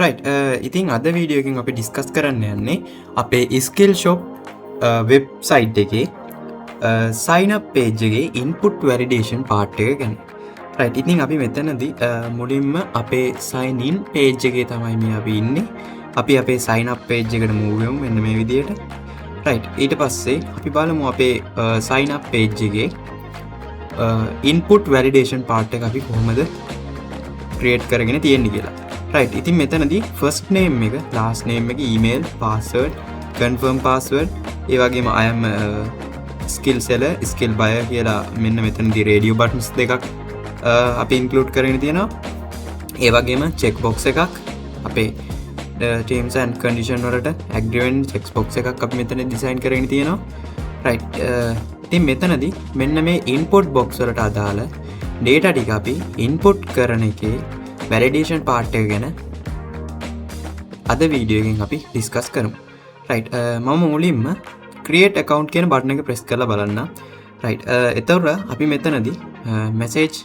Right ඉතින් අද වීඩියෝකින් අපි ඩිස්කස් කරන්න යන්නේ අපේ ස්කිල් ෂොප් වෙබ් සයිට් එකේ සයින්අප් පේජ් එකේ ඉන්පුට් වැලිඩේෂන් පාර්ට් එක ගැන. රයිට් ඉතින් අපි මෙතනදී මුලින්ම අපේ සයින් ඉන් පේජ් එකේ තමයි මේ අපි ඉන්නේ. අපි අපේ සයින්අප් පේජ් එකට මූව් වෙමු මෙන්න මේ විදියට. රයිට් ඊට පස්සේ අපි බලමු අපේ සයින්අප් පේජ් එකේ ඉන්පුට් වැලිඩේෂන් පාර්ට් එක අපි කොහොමද ක්‍රියේට් කරගෙන තියෙන්නේ කියලා. රයිට් ඉතින් මෙතනදී ෆස්ට් නේම් එක ලාස්ට් නේම් එක ඊමේල් පාස්වර්ඩ් කන්ෆර්ම් පාස්වර්ඩ් ඒ වගේම I am skill seller skill buyer කියලා මෙන්න මෙතනදී රේඩියෝ බටන්ස් දෙකක් අපි ඉන්ක්ලූඩ් කරගෙන තියෙනවා. ඒ වගේම චෙක් බොක්ස් එකක් අපේ terms and condition වලට agree වෙන චෙක් බොක්ස් එකක් අපි මෙතන ඩිසයින් කරගෙන තියෙනවා. රයිට් ඉතින් මෙතනදී මෙන්න මේ ඉන්පුට් බොක්ස් වලට අදාළ data ටික අපි ඉන්පුට් කරන එකේ වැලිඩේෂන් පාර්ට් එක ගැන අද වීඩියෝ එකෙන් අපි ඩිස්කස් කරමු. රයිට් මම මුලින්ම ක්‍රියේට් account කියන බටන් එක ප්‍රෙස් කරලා බලන්න. රයිට් එතකොට අපි මෙතනදී message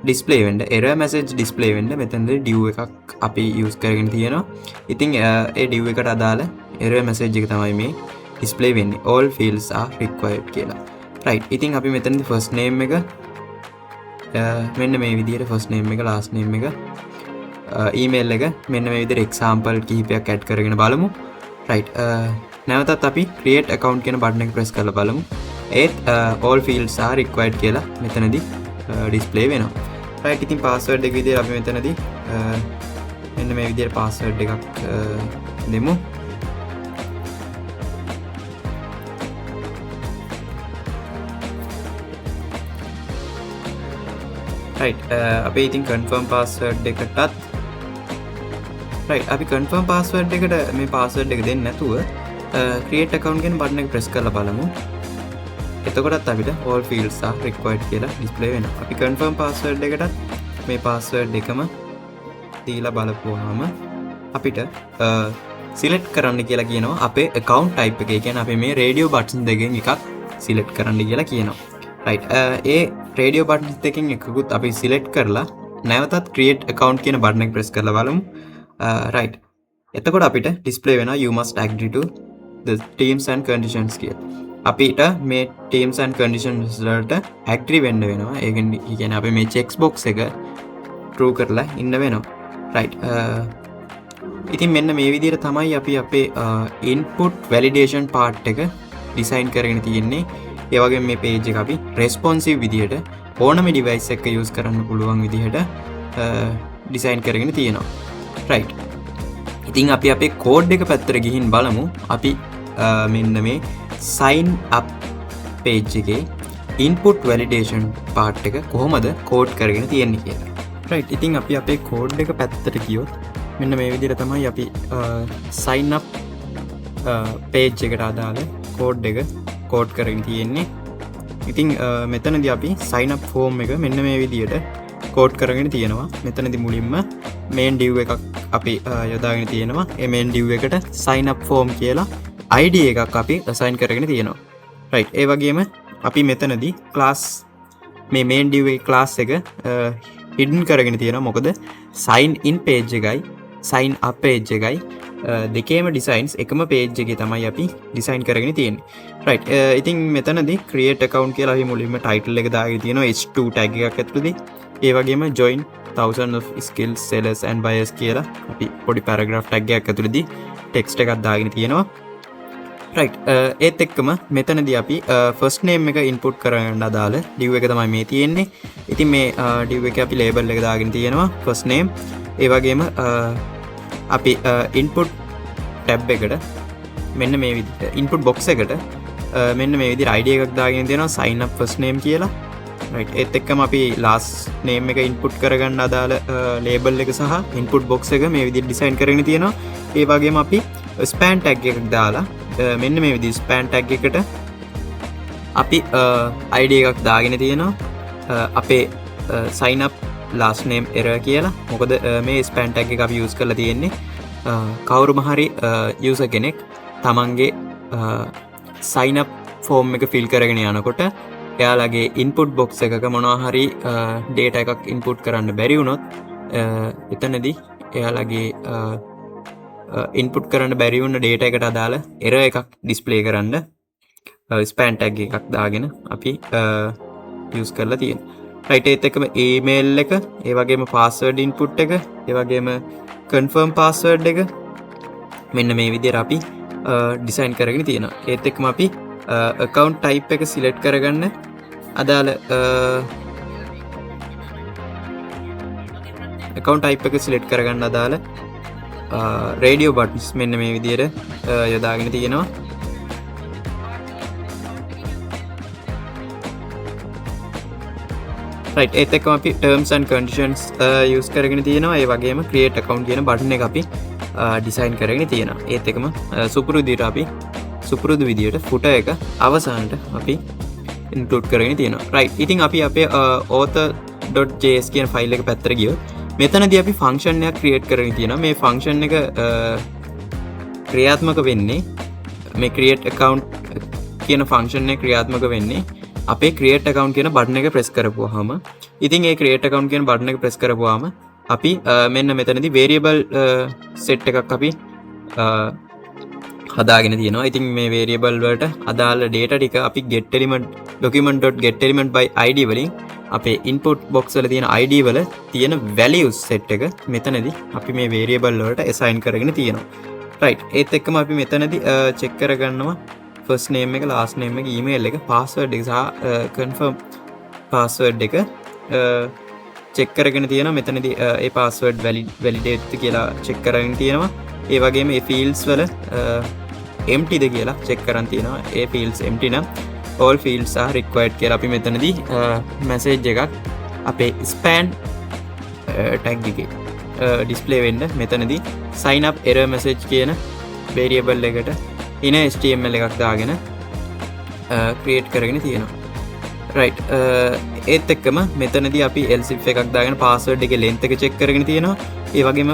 display වෙන්න error message display වෙන්න මෙතනදී div එකක් අපි use කරගෙන තියෙනවා. ඉතින් ඒ div එකට අදාළ error message එක තමයි මේ display වෙන්නේ all fields are required කියලා. රයිට් ඉතින් අපි මෙතනදී first name එක මෙන්න මේ විදිහට ෆස්ට් නේම් එක ලාස්ට් නේම් එක ඊමේල් එක මෙන්න මේ විදිහට එක්සැම්පල් කිහිපයක් ඇඩ් කරගෙන බලමු. රයිට් නැවතත් අපි create account කියන බටන් එක ප්‍රෙස් කරලා බලමු. ඒත් all fields are required කියලා මෙතනදී display වෙනවා. රයිට් ඉතින් password එක විදිහට අපි මෙතනදී මෙන්න මේ විදිහට password එකක් දෙමු. රයිට් අපි ඉතින් කන්ෆර්ම් පාස්වර්ඩ් එකටත් රයිට් අපි කන්ෆර්ම් පාස්වර්ඩ් එකට මේ පාස්වර්ඩ් එක දෙන්නේ නැතුව ක්‍රියේට් account කියන බටන් එක ප්‍රෙස් කරලා බලමු. එතකොටත් අපිට all fields are required කියලා ඩිස්ප්ලේ වෙනවා. අපි කන්ෆර්ම් පාස්වර්ඩ් එකටත් මේ පාස්වර්ඩ් එකම දීලා බලපුවාම අපිට සිලෙක්ට් කරන්න කියලා කියනවා අපේ account type එක. ඒ කියන්නේ අපි මේ රේඩියෝ බටන් දෙකෙන් එකක් සිලෙක්ට් කරන්න කියලා කියනවා. රයිට් ඒ රේඩියෝ බටන්ස් දෙකෙන් එකකුත් අපි සිලෙක්ට් කරලා නැවතත් ක්‍රියේට් account කියන බටන් එක ප්‍රෙස් කරලා බලමු. රයිට් එතකොට අපිට ඩිස්ප්ලේ වෙනවා you must agree to the terms and conditions කියලා. අපිට මේ terms and conditions වලට agree වෙන්න වෙනවා. ඒ කියන්නේ අපි මේ check box එක true කරලා ඉන්න වෙනවා. රයිට් ඉතින් මෙන්න මේ විදිහට තමයි අපි අපේ input validation part එක ඩිසයින් කරගෙන තියෙන්නේ. ඒ වගේම මේ page එක අපි responsive විදිහට ඕනම device එකක use කරන්න පුළුවන් විදිහට ඩිසයින් කරගෙන තියෙනවා. right ඉතින් අපි අපේ code එක පැත්තට ගිහින් බලමු අපි මෙන්න මේ sign up page එකේ input validation part එක කොහොමද code කරගෙන තියෙන්නේ කියලා. right ඉතින් අපි අපේ code එක පැත්තට ගියොත් මෙන්න මේ විදිහට තමයි අපි sign up page එකට අදාළ code එක කෝඩ් කරගෙන තියෙන්නේ. ඉතින් මෙතනදී අපි sign up form එක මෙන්න මේ විදිහට කෝඩ් කරගෙන තියෙනවා. මෙතනදී මුලින්ම main div එකක් අපි යොදාගෙන තියෙනවා. ඒ main div එකට sign up form කියලා ID එකක් අපි assign කරගෙන තියෙනවා. right ඒ වගේම අපි මෙතනදී class මේ main div එකේ class එක hidden කරගෙන තියෙනවා. මොකද sign in page එකයි sign up page එකයි දෙකේම ඩිසයින්ස් එකම පේජ් එකේ තමයි අපි ඩිසයින් කරගෙන තියෙන්නේ. රයිට් ඉතින් මෙතනදී create account කියලා අපි මුලින්ම title එක දාගෙන තියෙනවා h2 tag එකක් ඇතුළතදී. ඒ වගේම join thousands of skills sellers and buyers කියලා අපි පොඩි paragraph tag එකක් ඇතුළතදී text එකක් දාගෙන තියෙනවා. රයිට් ඒත් එක්කම මෙතනදී අපි first name එක input කරගන්න අදාළ div එක තමයි මේ තියෙන්නේ. ඉතින් මේ div එකේ අපි label එක දාගෙන තියෙනවා first name. ඒ වගේම අපි input tab එකට මෙන්න මේ විදිහට input box එකට මෙන්න මේ විදිහට ID එකක් දාගෙන තියෙනවා sign up first name කියලා. right ඒත් එක්කම අපි last name එක input කරගන්න අදාළ label එක සහ input box එක මේ විදිහට design කරගෙන තියෙනවා. ඒ වගේම අපි span tag එකක් දාලා මෙන්න මේ විදිහට span tag එකට අපි ID එකක් දාගෙන තියෙනවා අපේ sign up last name error කියලා. මොකද මේ span tag එක අපි use කරලා තියෙන්නේ කවුරුම හරි user කෙනෙක් තමන්ගේ sign up form එක fill කරගෙන යනකොට එයාලගේ input box එකක මොනවා හරි data එකක් input කරන්න බැරි වුණොත් එතනදී එයාලගේ ඉන්පුට් කරන්න බැරි වුණ data එකට අදාළ error එකක් display කරන්න span tag එකක් දාගෙන අපි use කරලා තියෙනවා. right ඒත් එක්කම email එක, ඒ වගේම password input එක, ඒ වගේම confirm password එක මෙන්න මේ විදිහට අපි design කරගෙන තියෙනවා. ඒත් එක්කම අපි account type එක select කරගන්න අදාළ account type එක select කරගන්න අදාළ radio buttons මෙන්න මේ විදිහට යොදාගෙන තියෙනවා. right ඒත් එක්කම අපි terms and conditions use කරගෙන තියෙනවා. ඒ වගේම create account කියන button එක අපි design කරගෙන තියෙනවා. ඒත් එක්කම සුපුරුදු විදිහට footer එක අවසානට අපි include කරගෙන තියෙනවා. right ඉතින් අපි අපේ author.js කියන file එක පැත්තට ගියොත් මෙතනදී අපි function එකක් create කරගෙන තියෙනවා. මේ function එක ක්‍රියාත්මක වෙන්නේ මේ create account කියන function එක ක්‍රියාත්මක වෙන්නේ අපේ create account කියන button එක press කරපුවාම. ඉතින් ඒ create account කියන button එක press කරපුවාම අපි මෙන්න මෙතනදී variable set එකක් අපි හදාගෙන තියෙනවා. ඉතින් මේ variable වලට අදාළ data ටික අපි get element document.get element by id වලින් අපේ input box වල තියෙන id වල තියෙන values set එක මෙතනදී අපි මේ variable වලට assign කරගෙන තියෙනවා. right ඒත් එක්කම අපි මෙතනදී check කරගන්නවා first name එක, last name එක, email එක, password එක සහ confirm password එක check කරගෙන තියෙනවා. මෙතනදී ඒ password validate කියලා check කරගෙන තියෙනවා. ඒ වගේම මේ fields වල empty ද කියලා check කරන් තියෙනවා. ඒ fields empty නම් all fields are required කියලා අපි මෙතනදී message එකක් අපේ span tag එකේ display වෙන්න මෙතනදී sign up error message කියන variable එකට in HTML එකක් දාගෙන create කරගෙන තියෙනවා. right ඒත් එක්කම මෙතනදී අපි else if එකක් දාගෙන password එකේ length එක check කරගෙන තියෙනවා. ඒ වගේම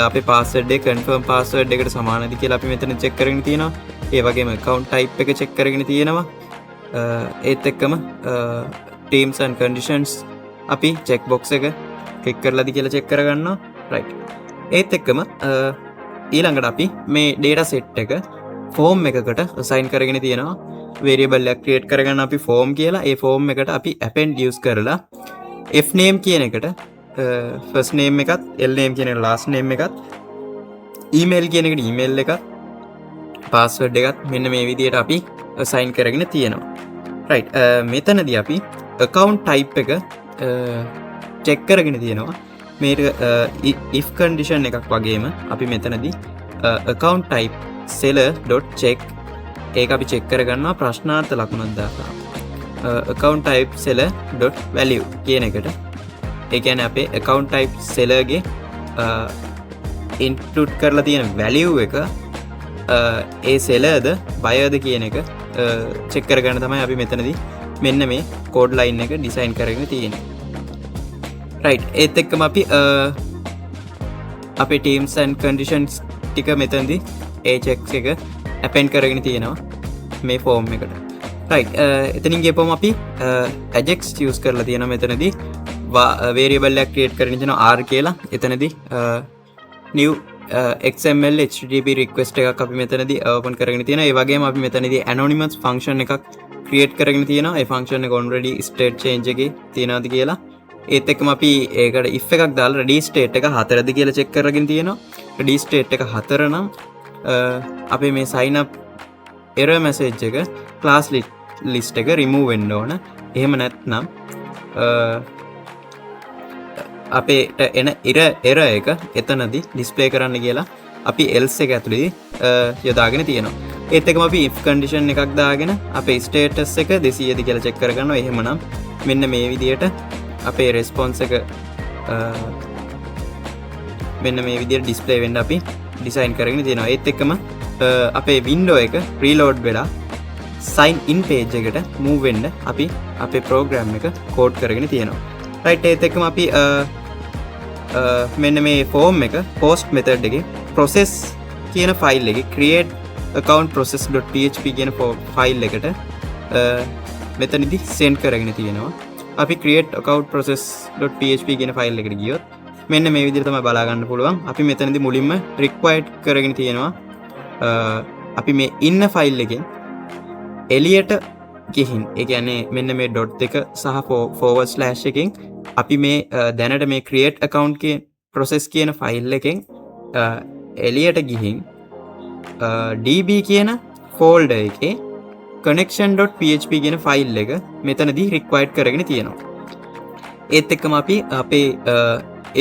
අපේ password එක confirm password එකට සමානද කියලා අපි මෙතන check කරගෙන තියෙනවා. ඒ වගේම account type එක check කරගෙන තියෙනවා. ඒත් එක්කම terms and conditions අපි check box එක click කරලාද කියලා check කරගන්නවා. right ඒත් එක්කම ඊළඟට අපි මේ data set එක form එකකට assign කරගෙන තියෙනවා. variable එකක් create කරගන්න අපි form කියලා. ඒ form එකට අපි append use කරලා f name කියන එකට first name එකත්, l name කියන එකට last name එකත්, email කියන එකට email එකත්, password එකත් මෙන්න මේ විදිහට අපි assign කරගෙන තියෙනවා. right මෙතනදී අපි account type එක check කරගෙන තියෙනවා. මේක if condition එකක් වගේම අපි මෙතනදී account type seller.check ඒක අපි check කරගන්නවා ප්‍රශ්නාර්ථ ලකුණක් දාලා account type seller.value කියන එකට. ඒ කියන්නේ අපේ account type seller ගේ include කරලා තියෙන value එක ඒ seller ද buyer ද කියන එක check කරගන්න තමයි අපි මෙතනදී මෙන්න මේ code line එක design කරගෙන තියෙන්නේ. right ඒත් එක්කම අපි අපේ terms and conditions ටික මෙතනදී ඒ checks එක append කරගෙන තියෙනවා මේ form එකට. right එතනින් ගියපම අපි ajax use කරලා තියෙනවා මෙතනදී variable එකක් create කරගෙන තියෙනවා r කියලා. එතනදී new XML HTTP request එකක් අපි මෙතනදී open කරගෙන තියෙනවා. ඒ වගේම අපි මෙතනදී anonymous function එකක් create කරගෙන තියෙනවා. ඒ function එක already state change එකේ තියෙනවද කියලා. ඒත් එක්කම අපි ඒකට if එකක් දාලා ready state එක 4ද කියලා check කරගෙන තියෙනවා. ready state එක 4 නම් අපේ මේ sign up error message එක class list එක remove වෙන්න ඕන. එහෙම නැත්නම් අපේට එන error එක එතනදී display කරන්න කියලා අපි else එක ඇතුළේදී යොදාගෙන තියෙනවා. ඒත් එක්කම අපි if condition එකක් දාගෙන අපේ status එක 200ද කියලා check කරගන්නවා. එහෙමනම් මෙන්න මේ විදිහට අපේ response එක මෙන්න මේ විදිහට display වෙන්න අපි design කරගෙන තියෙනවා. ඒත් එක්කම අපේ window එක preload වෙලා sign in page එකට move වෙන්න අපි අපේ program එක code කරගෙන තියෙනවා. right ඒත් එක්කම අපි මෙන්න මේ form එක post method එකේ process කියන file එකේ create account process.php කියන file එකට මෙතනදී send කරගෙන තියෙනවා. අපි create account process.php කියන file එකට ගියොත් මෙන්න මේ විදිහට තමයි බලා ගන්න පුළුවන්. අපි මෙතනදී මුලින්ම required කරගෙන තියෙනවා අපි මේ ඉන්න ෆයිල් එකෙන් එලියට ගිහින් ඒ කියන්නේ මෙන්න මේ ඩොට් එක සහ forward slash එකෙන් අපි මේ දැනට මේ create account කියන process කියන ෆයිල් එකෙන් එලියට ගිහින් db කියන folder එකේ connection.php කියන ෆයිල් එක මෙතනදී required කරගෙන තියෙනවා. ඒත් එක්කම අපි අපේ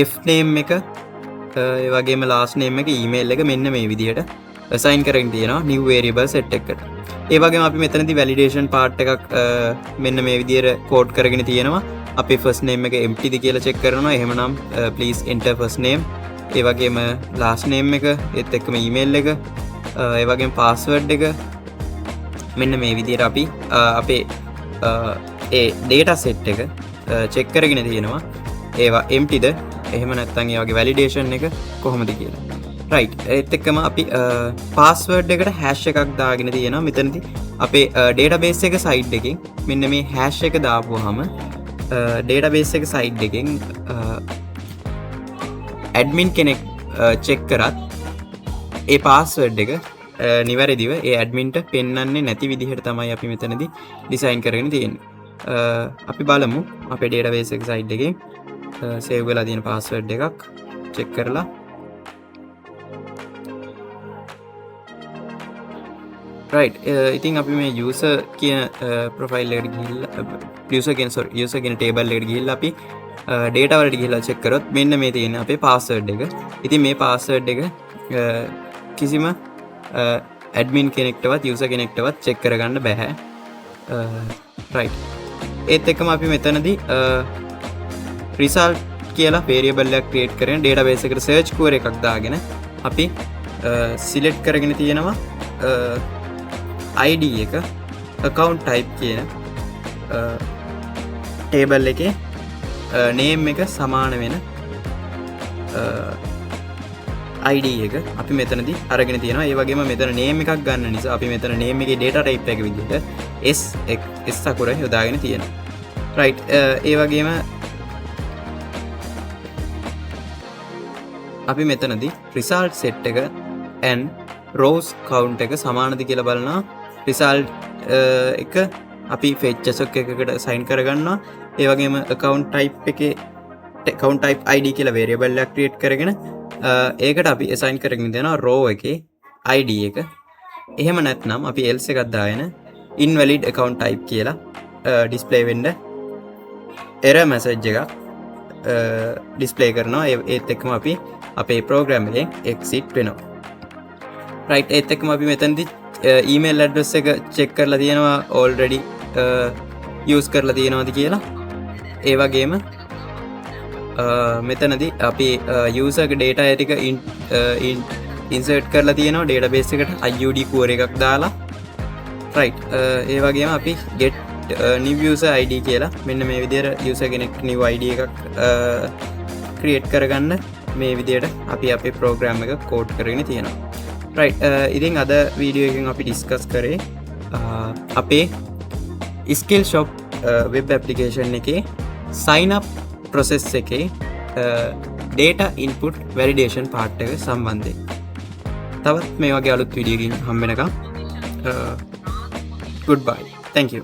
f name එක ඒ වගේම last name එක email එක මෙන්න මේ විදිහට assign කරගෙන තියෙනවා new variable set එකකට. ඒ වගේම අපි මෙතනදී validation part එකක් මෙන්න මේ විදිහට code කරගෙන තියෙනවා. අපේ first name එක empty ද කියලා check කරනවා. එහෙමනම් please enter first name. ඒ වගේම last name එක ඒත් එක්කම email එක ඒ වගේම password එක මෙන්න මේ විදිහට අපි අපේ ඒ data set එක check කරගෙන තියෙනවා. ඒවා empty ද එහෙම නැත්නම් ඒ වගේ validation එක කොහොමද කියලා. right ඒත් එක්කම අපි password එකට hash එකක් දාගෙන තියෙනවා. මෙතනදී අපේ database එක side එකෙන් මෙන්න මේ hash එක දාපුවාම database එක side එකෙන් admin කෙනෙක් check කරත් ඒ password එක නිවැරදිව ඒ adminට පෙන්වන්නේ නැති විදිහට තමයි අපි මෙතනදී design කරගෙන තියෙන්නේ. අපි බලමු අපේ database එක side එකෙන් save වෙලා තියෙන password එකක් check කරලා right ඉතින් අපි මේ user කියන profile එකට ගිහිල්ලා user කියන table එකට ගිහිල්ලා අපි data වලට ගිහිල්ලා check කරොත් මෙන්න මේ තියෙන අපේ password එක. ඉතින් මේ password එක කිසිම admin කෙනෙක්ටවත් user කෙනෙක්ටවත් check කරගන්න බෑ. right ඒත් එක්කම අපි මෙතනදී result කියලා variable එකක් create කරගෙන database එකට search query එකක් දාගෙන අපි select කරගෙන තියෙනවා id එක account type කියන table එකේ name එක සමාන වෙන id එක අපි මෙතනදී අරගෙන තියෙනවා. ඒ වගේම මෙතන name එකක් ගන්න නිසා අපි මෙතන name එකේ data type එක විදිහට s අකුර යොදාගෙන තියෙනවා. right ඒ වගේම අපි මෙතනදී result set එක and rows count එක සමානද කියලා බලනවා. result එක අපි fetches එකකට assign කරගන්නවා. ඒ වගේම account type එකේ account type id කියලා variable එකක් create කරගෙන ඒකට අපි assign කරගෙන දෙනවා row එකේ id එක. එහෙම නැත්නම් අපි else එකක් දාගෙන invalid account type කියලා display වෙන්න error message එකක් display කරනවා. ඒත් එක්කම අපි අපේ program එකෙන් exit වෙනවා. right ඒත් එක්කම අපි මෙතනදී email address එක check කරලා තියෙනවා already use කරලා තියෙනවද කියලා. ඒ වගේම මෙතනදී අපි user ගේ data ටික insert කරලා තියෙනවා database එකට IUD query එකක් දාලා. right ඒ වගේම අපි get new user id කියලා මෙන්න මේ විදිහට user කෙනෙක් new id එකක් create කරගන්න මේ විදිහට අපි අපේ program එක code කරගෙන තියෙනවා. right ඉතින් අද වීඩියෝ එකෙන් අපි discuss කරේ අපේ skill shop web application එකේ sign up process එකේ data input validation part එක සම්බන්ධයෙන්. තවත් මේ වගේ අලුත් වීඩියෝ එකකින් හම්බ වෙනකම් goodbye. thank you.